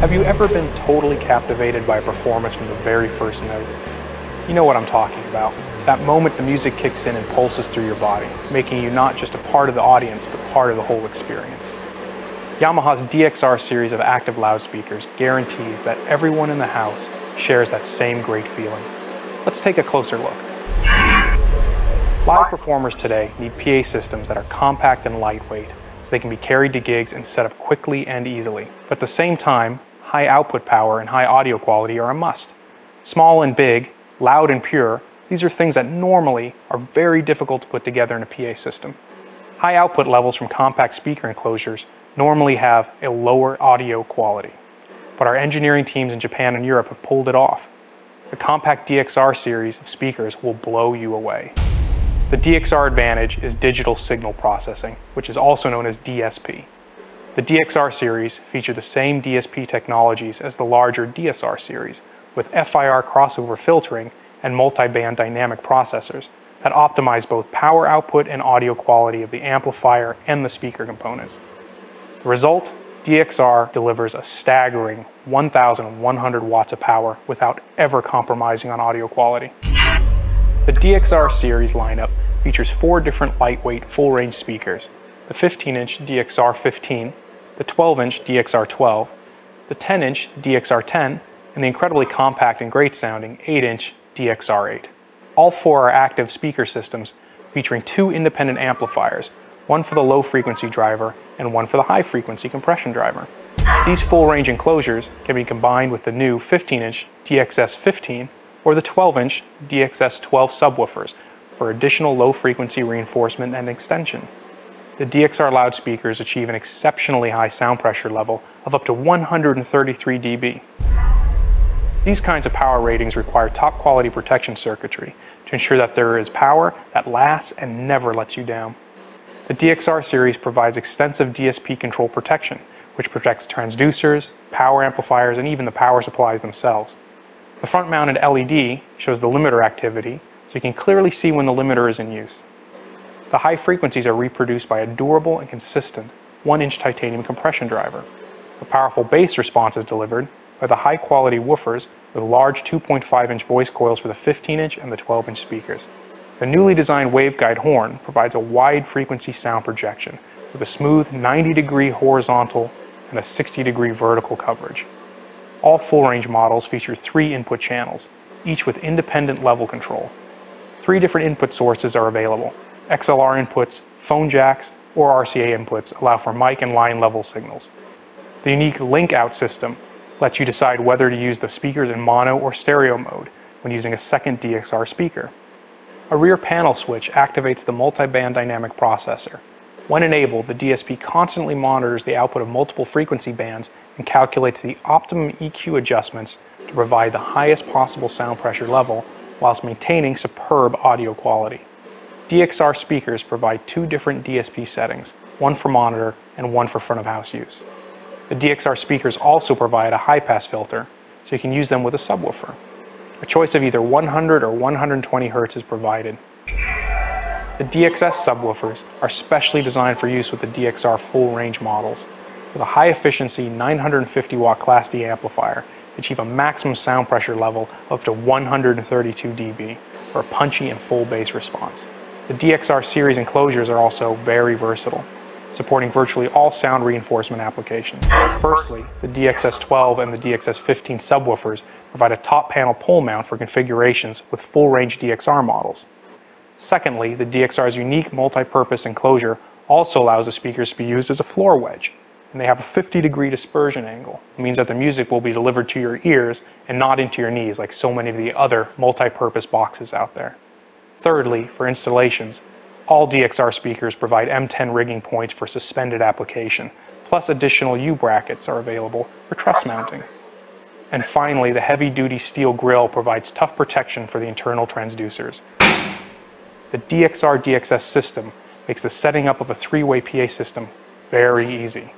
Have you ever been totally captivated by a performance from the very first note? You know what I'm talking about. That moment the music kicks in and pulses through your body, making you not just a part of the audience, but part of the whole experience. Yamaha's DXR series of active loudspeakers guarantees that everyone in the house shares that same great feeling. Let's take a closer look. Live performers today need PA systems that are compact and lightweight, so they can be carried to gigs and set up quickly and easily. But at the same time, high output power and high audio quality are a must. Small and big, loud and pure, these are things that normally are very difficult to put together in a PA system. High output levels from compact speaker enclosures normally have a lower audio quality, but our engineering teams in Japan and Europe have pulled it off. The compact DXR series of speakers will blow you away. The DXR advantage is digital signal processing, which is also known as DSP. The DXR series feature the same DSP technologies as the larger DSR series, with FIR crossover filtering and multi-band dynamic processors that optimize both power output and audio quality of the amplifier and the speaker components. The result, DXR delivers a staggering 1,100 watts of power without ever compromising on audio quality. The DXR series lineup features 4 different lightweight full-range speakers: the 15-inch DXR 15, the 12-inch DXR 12, the 10-inch DXR 10, and the incredibly compact and great-sounding 8-inch DXR 8. All 4 are active speaker systems featuring 2 independent amplifiers, one for the low-frequency driver and one for the high-frequency compression driver. These full-range enclosures can be combined with the new 15-inch DXS 15 or the 12-inch DXS 12 subwoofers for additional low-frequency reinforcement and extension. The DXR loudspeakers achieve an exceptionally high sound pressure level of up to 133 dB. These kinds of power ratings require top-quality protection circuitry to ensure that there is power that lasts and never lets you down. The DXR series provides extensive DSP control protection, which protects transducers, power amplifiers, and even the power supplies themselves. The front-mounted LED shows the limiter activity, so you can clearly see when the limiter is in use. The high frequencies are reproduced by a durable and consistent 1-inch titanium compression driver. A powerful bass response is delivered by the high-quality woofers with large 2.5-inch voice coils for the 15-inch and the 12-inch speakers. The newly designed waveguide horn provides a wide frequency sound projection with a smooth 90-degree horizontal and a 60-degree vertical coverage. All full-range models feature 3 input channels, each with independent level control. 3 different input sources are available. XLR inputs, phone jacks, or RCA inputs allow for mic and line level signals. The unique link-out system lets you decide whether to use the speakers in mono or stereo mode when using a second DXR speaker. A rear panel switch activates the multi-band dynamic processor. When enabled, the DSP constantly monitors the output of multiple frequency bands and calculates the optimum EQ adjustments to provide the highest possible sound pressure level whilst maintaining superb audio quality. DXR speakers provide 2 different DSP settings, one for monitor and one for front-of-house use. The DXR speakers also provide a high-pass filter, so you can use them with a subwoofer. A choice of either 100 or 120 Hz is provided. The DXS subwoofers are specially designed for use with the DXR full-range models. With a high-efficiency 950 watt Class D amplifier, achieve a maximum sound pressure level of up to 132 dB for a punchy and full bass response. The DXR series enclosures are also very versatile, supporting virtually all sound reinforcement applications. Firstly, the DXS 12 and the DXS 15 subwoofers provide a top panel pole mount for configurations with full-range DXR models. Secondly, the DXR's unique multi-purpose enclosure also allows the speakers to be used as a floor wedge, and they have a 50-degree dispersion angle. It means that the music will be delivered to your ears and not into your knees like so many of the other multi-purpose boxes out there. Thirdly, for installations, all DXR speakers provide M10 rigging points for suspended application, plus additional U-brackets are available for truss mounting. And finally, the heavy-duty steel grille provides tough protection for the internal transducers. The DXR DXS system makes the setting up of a 3-way PA system very easy.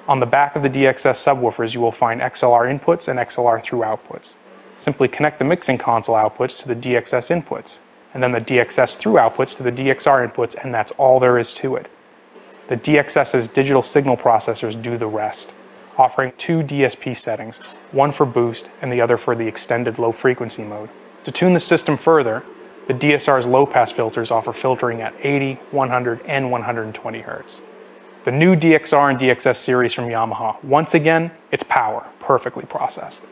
On the back of the DXS subwoofers, you will find XLR inputs and XLR through outputs. Simply connect the mixing console outputs to the DXS inputs, and then the DXS through outputs to the DXR inputs, and that's all there is to it. The DXS's digital signal processors do the rest, offering two DSP settings, one for boost and the other for the extended low frequency mode. To tune the system further, the DSR's low-pass filters offer filtering at 80, 100, and 120 Hz. The new DXR and DXS series from Yamaha, once again, it's power, perfectly processed.